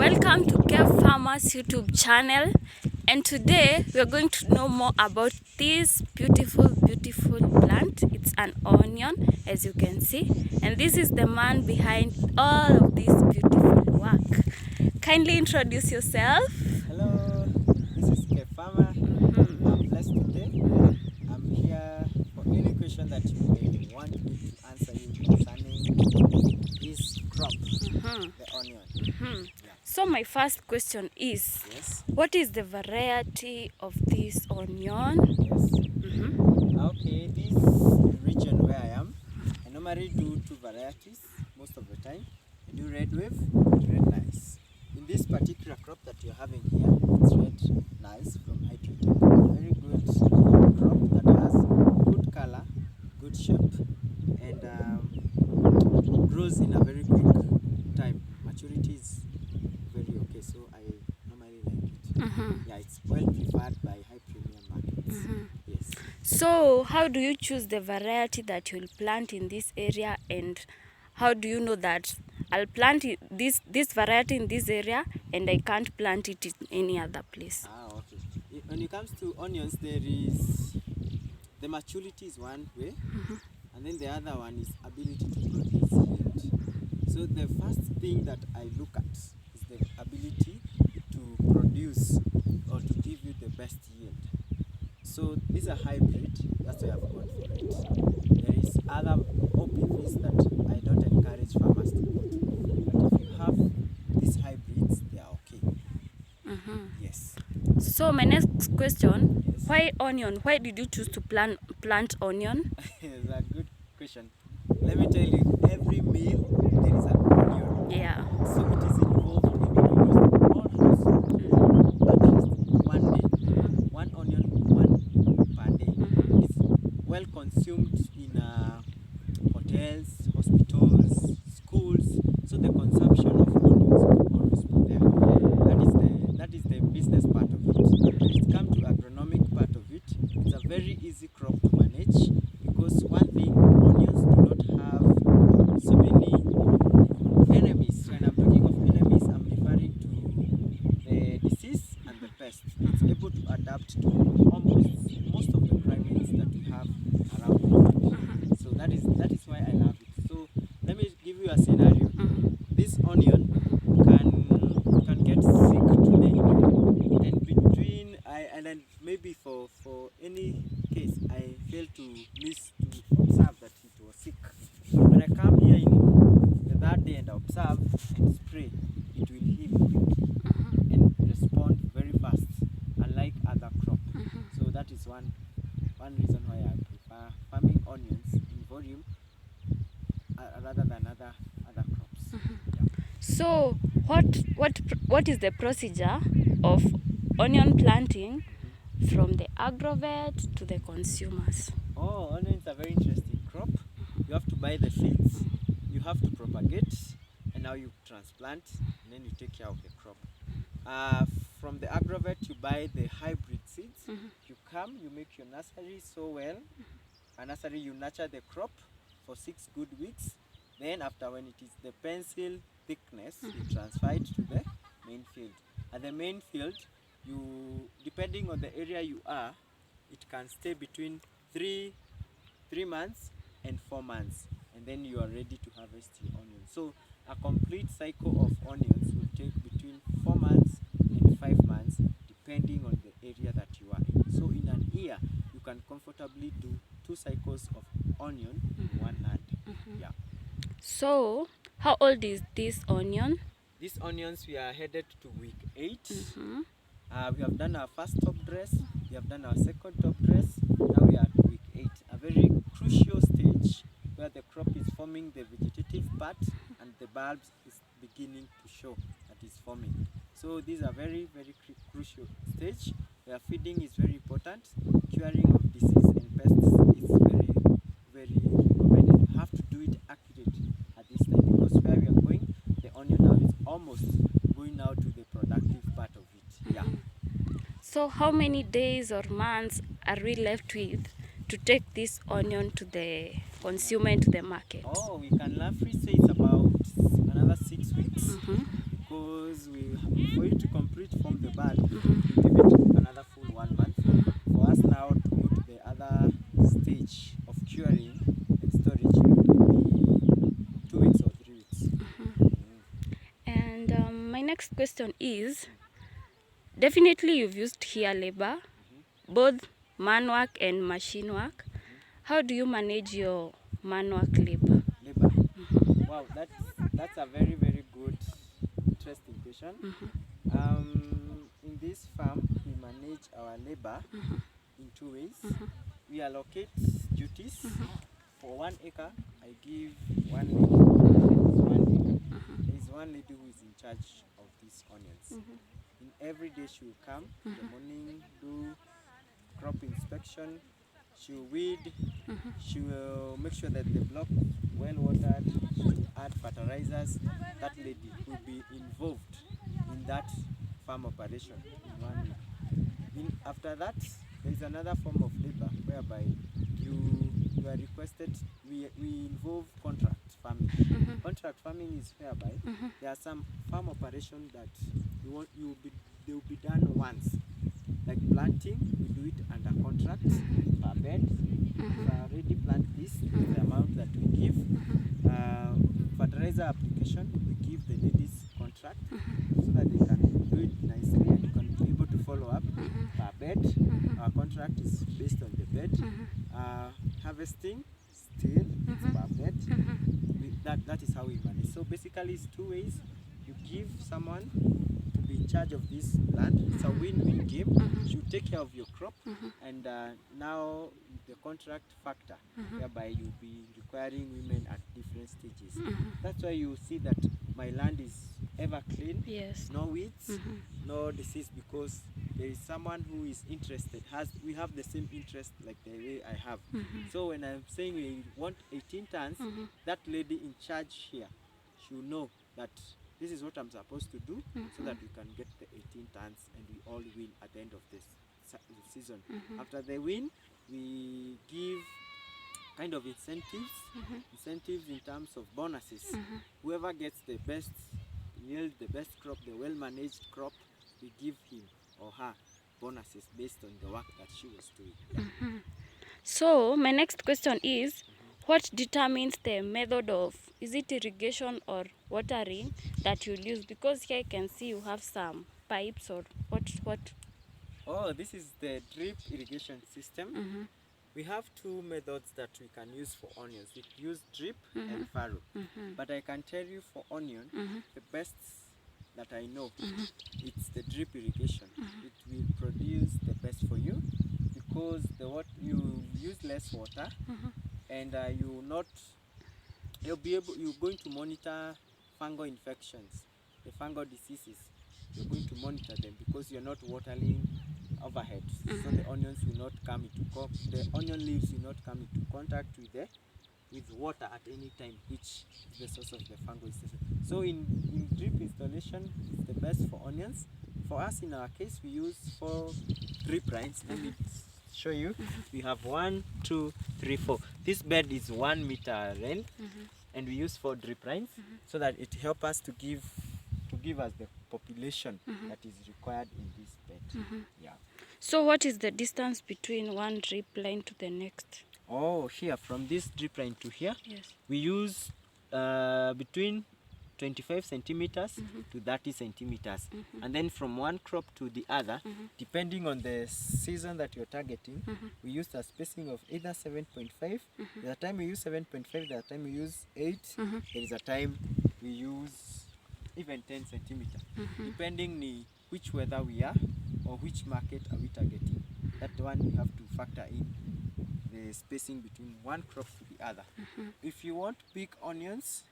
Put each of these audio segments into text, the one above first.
Welcome to Cave Farmers YouTube channel, and today we are going to know more about this beautiful plant. It's an onion, as you can see, and this is the man behind all of this beautiful work. Kindly introduce yourself. Hello, this is Cave Farmer. I'm blessed today. I'm here for any question that you may want me to answer you concerning this crop, the onion. Yeah. So my first question is, Yes. what is the variety of this onion? Yes. Okay, this region where I am, I normally do two varieties most of the time. I do red wave and red nice. In this particular crop that you're having here, it's red nice from Irrigation. Very good crop that has good color, good shape, and grows in a very quick time. Maturity is very okay, so I normally like it. Yeah, it's well preferred by high premium markets. Yes. So how do you choose the variety that you'll plant in this area, and how do you know that I'll plant this variety in this area and I can't plant it in any other place? Okay. When it comes to onions, there is the maturity is one way, and then the other one is ability to produce yield. So the first thing that I look at is the ability to produce or to give you the best yield. So these are hybrid, that's why I've gone for it. There is other OPVs that I don't encourage farmers to go to. But if you have these hybrids, they are okay. Yes. So my next question, Yes. why onion? Why did you choose to plant onion? It's a good question. Let me tell you, every meal there is an onion. Yeah. So it is involved in almost all households. At least one day. One onion, one per day. It's well consumed in hotels, hospitals, schools. So the consumption of onions will always be there. That is the business part of it. When it comes to agronomic part of it, it's a very easy crop to manage, because one thing, onions do not have so many enemies. When I'm talking of enemies, I'm referring to the disease and the pest. It's able to adapt to almost most of the primates that we have around the world. So that is why I love it. So let me give you a scenario. This onion can get sick today, and then maybe for any case I fail to observe that it was sick. When I come here in the third day and observe and spray, it will heal quick and respond very fast, unlike other crop. So that is one reason why I prefer farming onions in volume rather than other crops. Yeah. So what is the procedure of onion planting from the agrovet to the consumers? Oh, onions are a very interesting crop. You have to buy the seeds, you have to propagate, and now you transplant, and then you take care of the crop. From the agrovet, you buy the hybrid seeds. You come, you make your nursery so well. A nursery, you nurture the crop for 6 good weeks. Then after, when it is the pencil thickness, you transfer it to the main field. At the main field, depending on the area you are, it can stay between 3 months and 4 months, and then you are ready to harvest your onions. So a complete cycle of onions will take between 4 months and 5 months, depending on the area that you are in. So in an year, you can comfortably do 2 cycles of onion in one land. Yeah. So how old is this onion? These onions, we are headed to week 8. We have done our first top dress, we have done our second top dress, now we are at week 8, a very crucial stage where the crop is forming the vegetative part and the bulbs is beginning to show that is forming. So these are very crucial stage where feeding is very important. Curing of disease and pests is very recommended. You have to do it accurately at this time, because where we are going, the onion now is almost going now to the productive part of it. Yeah. So how many days or months are we left with to take this onion to the consumer and to the market? Oh, we can roughly say it's about another 6 weeks, because because for you to complete from the bud, we give it another full 1 month. For us now to go to the other stage of curing and storage will be 2 weeks or 3 weeks. And my next question is, definitely you've used here labor, both man work and machine work. How do you manage your man work labor? Labor. Wow, that's a very good, interesting question. In this farm, we manage our labor in 2 ways. We allocate duties. For 1 acre, I give one lady. It's 1 acre. There is one lady who is in charge of these onions. In every day, she will come in the morning, do crop inspection. She will weed. She will make sure that the block is well watered. She will add fertilizers. That lady will be involved in that farm operation in 1 week. After that, there is another form of labor whereby you are requested. We involve contract farming. Contract farming is whereby there are some farm operations that they will be done once. Like planting, we do it under contract per bed. If I already plant this, the amount that we give. Fertilizer application, we give the ladies contract so that they can do it nicely and you can be able to follow up per bed. Our contract is based on the bed. Harvesting, still, it's per bed. That is how we manage. So basically it's 2 ways. You give someone to be in charge of this land. It's a win-win game. You take care of your crop, and now the contract factor, whereby you'll be requiring women at different stages. That's why you see that my land is ever clean. Yes. No weeds, no disease, because there is someone who is interested. We have the same interest like the way I have. So when I'm saying we want 18 tons, that lady in charge here, she'll know that this is what I'm supposed to do, so that we can get the 18 tons and we all win at the end of this season. After they win, we give kind of incentives in terms of bonuses. Whoever gets the best yield, the best crop, the well-managed crop, we give him or her bonuses based on the work that she was doing. So my next question is, what determines the method of, is it irrigation or watering that you'll use? Because here I can see you have some pipes, or what? Oh, this is the drip irrigation system. We have 2 methods that we can use for onions. We use drip and furrow. But I can tell you for onion, the best that I know, it's the drip irrigation. It will produce the best for you because you use less water, and you're going to monitor fungal infections, the fungal diseases. You're going to monitor them because you're not watering overhead, so the onions will not come into the onion leaves will not come into contact with water at any time, which is the source of the fungal disease. So in drip installation, it's the best for onions. For us, in our case, we use 4 drip lines. Let me show you. We have 1, 2, 3, 4. This bed is 1 meter length, and we use 4 drip lines so that it helps us to give us the population that is required in this bed. Yeah. So what is the distance between one drip line to the next? Oh, here from this drip line to here, Yes. we use between 25 centimeters to 30 centimeters, and then from one crop to the other, depending on the season that you're targeting, we use a spacing of either 7.5. There's a time we use 7.5, there's a time we use 8, there is a time we use even 10 centimeters, depending on which weather we are or which market are we targeting. That one you have to factor in the spacing between one crop to the other. If you want big onions,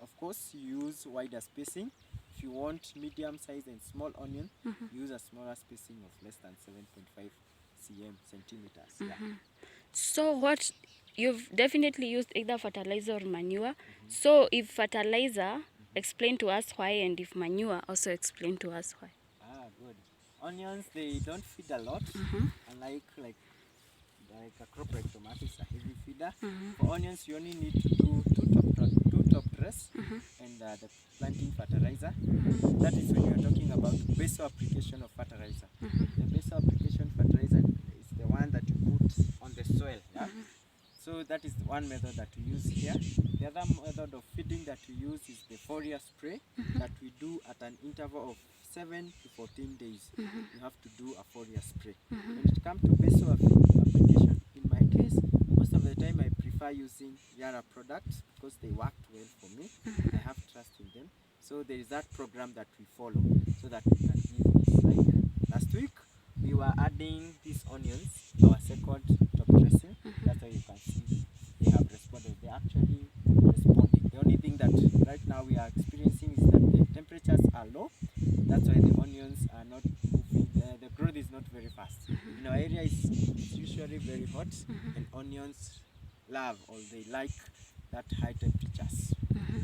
of course you use wider spacing. If you want medium size and small onion, use a smaller spacing of less than 7.5 centimeters. Yeah. So what, you've definitely used either fertilizer or manure. So if fertilizer, explain to us why, and if manure, also explain to us why. Good. Onions, they don't feed a lot, unlike like a crop like tomatoes, a heavy feeder. For onions, you only need to do 2 do top dress and the planting fertilizer. That is when you're talking about base application of fertilizer. The base application fertilizer is the one that you put on the soil. Yeah? So that is one method that we use here. The other method of feeding that we use is the foliar spray that we do at an interval of 7 to 14 days. You have to do a foliar spray. When it comes to base application, in my case, most of the time I prefer using Yara products because they worked well for me. I have trust in them. So there is that program that we follow so that we can give this. Like last week, we were adding these onions, our second top dressing. That's why you can see they have responded. They're actually responding. The only thing that right now we are experiencing is that the temperatures are low. That's why the onions are not moving. The growth is not very fast. In our area, it's usually very hot, and onions love or they like that high temperatures.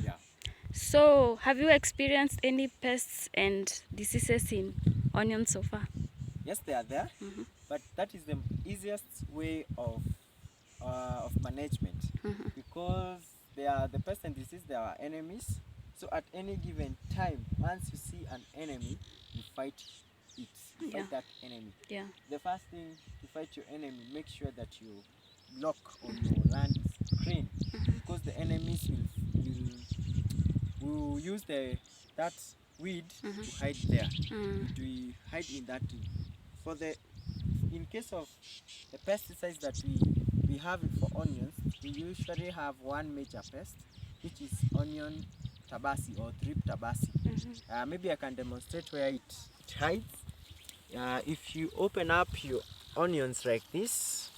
Yeah. So, have you experienced any pests and diseases in onions so far? Yes, they are there, but that is the easiest way of management because they are the pest and disease. They are enemies. So at any given time, once you see an enemy, you fight it. You fight that enemy. Yeah. The first thing to fight your enemy, make sure that you block on your land is clean because the enemies will use that weed to hide there. To hide in that. In case of the pesticides that we have for onions, we usually have one major pest, which is onion tabasi or drip tabasi. Maybe I can demonstrate where it hides. If you open up your onions like this,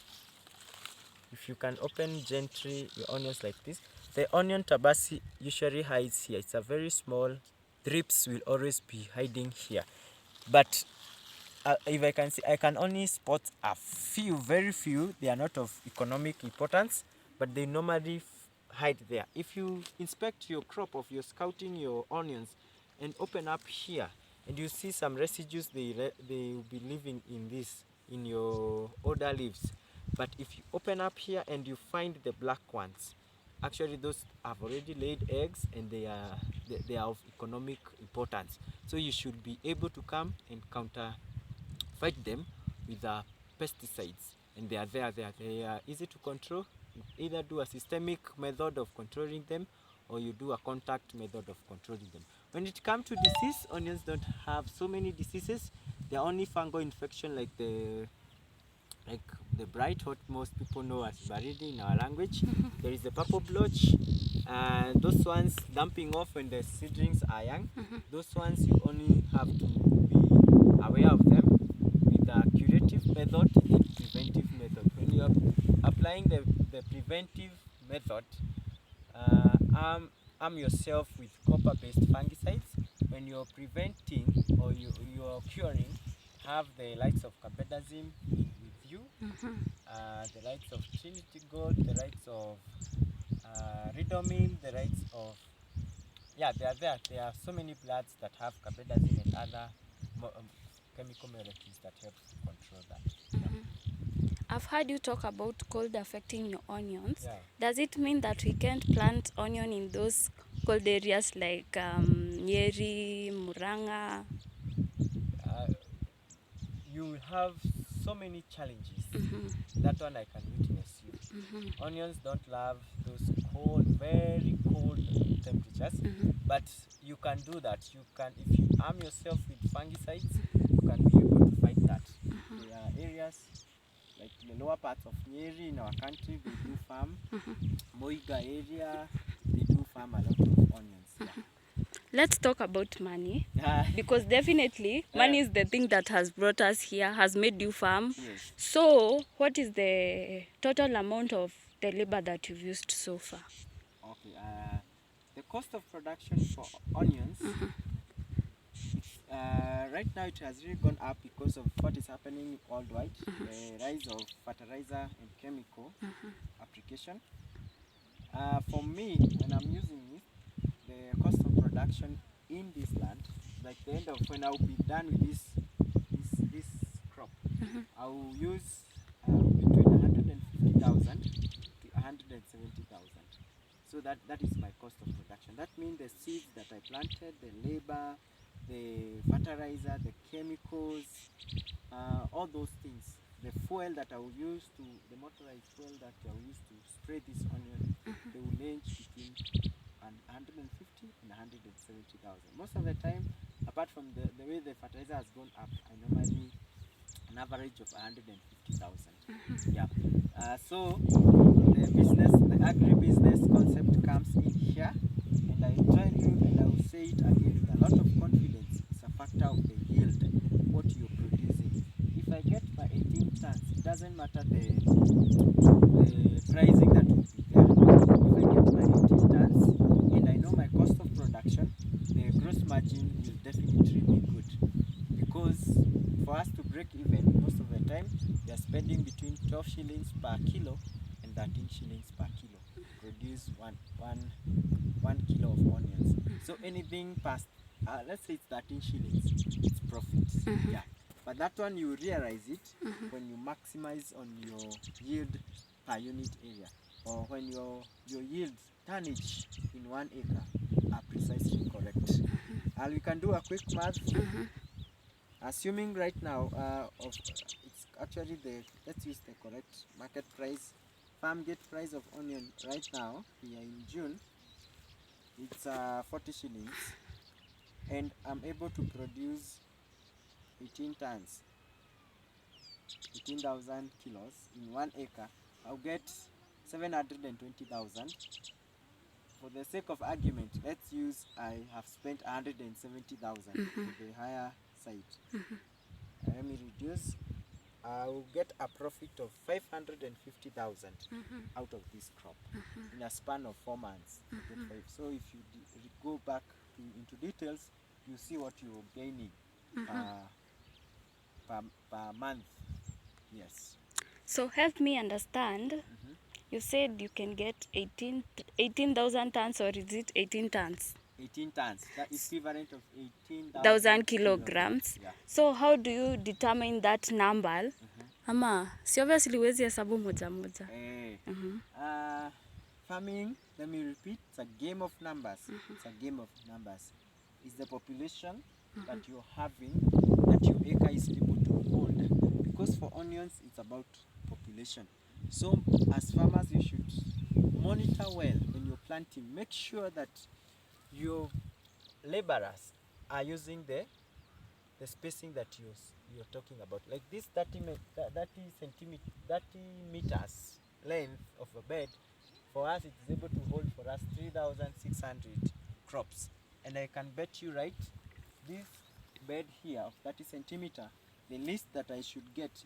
if you can open gently your onions like this, the onion tabasi usually hides here. It's a very small. Drips will always be hiding here, but if I can see, I can only spot a few, very few. They are not of economic importance, but they normally hide there. If you inspect your crop of your scouting your onions and open up here and you see some residues, they will be living in your older leaves. But if you open up here and you find the black ones, actually those have already laid eggs and they are of economic importance. So you should be able to come and fight them with pesticides, and they are easy to control. You either do a systemic method of controlling them or you do a contact method of controlling them. When it comes to disease, onions don't have so many diseases. They are only fungal infection like the bright what most people know as baridi in our language. There is the purple blotch, and those ones dumping off when the seedlings are young. Those ones you only have to be aware of them with a curative method and preventive method. When you are applying the preventive method, arm yourself with copper-based fungicides. When you're preventing or you're curing, have the likes of carbendazim with you, the likes of Trinity Gold, the likes of Ridomil, the likes of they are there. There are so many bloods that have carbendazim and other chemical molecules that help to control that. I've heard you talk about cold affecting your onions. Yeah. Does it mean that we can't plant onion in those cold areas like Nyeri, Muranga? You will have so many challenges. That one I can witness you. Onions don't love those cold, very cold temperatures, but you can do that. You can, if you arm yourself with fungicides, you can be able to fight that. There are areas like the lower parts of Nyeri in our country, they do farm. Moiga area, they do farm a lot of onions. Yeah. Let's talk about money, because definitely money is the thing that has brought us here, has made you farm. Yes. So what is the total amount of the labor that you've used so far? Okay, the cost of production for onions, right now it has really gone up because of what is happening worldwide, the rise of fertilizer and chemical application. For me, when I'm using it, the cost of production in this land, like the end of when I'll be done with this crop, I will use between 150,000 to 170,000. So that is my cost of production. That means the seeds that I planted, the labor, the fertilizer, the chemicals, all those things, the fuel that I will use to, the motorized fuel that I will use to spray this onion, they will range between 150 and 170,000. Most of the time, apart from the way the fertilizer has gone up, I normally an average of 150,000. Yeah. So the agri-business concept comes in here, and I tell you, and I will say it again with a lot of confidence, it's a factor of the yield, what you're producing. If I get my 18 tons, it doesn't matter the pricing that will be there. If I get my 18 tons and I know my cost of production, the gross margin will definitely be good, because for us to break even, most of the time we are spending between 12 shillings per kilo and 13 shillings per kilo to produce one kilo of onions. So anything past, let's say it's 13 shillings, it's profit. Yeah. But that one you realize it when you maximize on your yield per unit area, or when your yield tonnage in 1 acre are precisely correct. And we can do a quick math. Assuming right now it's actually let's use the correct market price, farm gate price of onion right now here in June, it's 40 shillings, and I'm able to produce 18 tons, 18,000 kilos in 1 acre. I'll get 720,000. For the sake of argument, let's use I have spent 170,000 to the higher side. Let me reduce. I will get a profit of 550,000 out of this crop in a span of 4 months. So if you go back into details, you see what you're gaining per month. Yes. So help me understand. You said you can get 18,000 tons, or is it 18 tons? 18 tons, the equivalent of 18,000 1,000 kilograms. Yeah. So how do you determine that number? Ama si obviously huwezi hesabu moja moja. Farming, let me repeat, it's a game of numbers. It's a game of numbers. It's the population that you're having, that your acre is able to hold. Because for onions, it's about population. So as farmers, you should monitor well when you're planting. Make sure that your laborers are using the spacing that you're talking about. Like this 30 meters length of a bed, for us it is able to hold for us 3,600 crops. And I can bet you, right, this bed here of 30 centimeter, the least that I should get is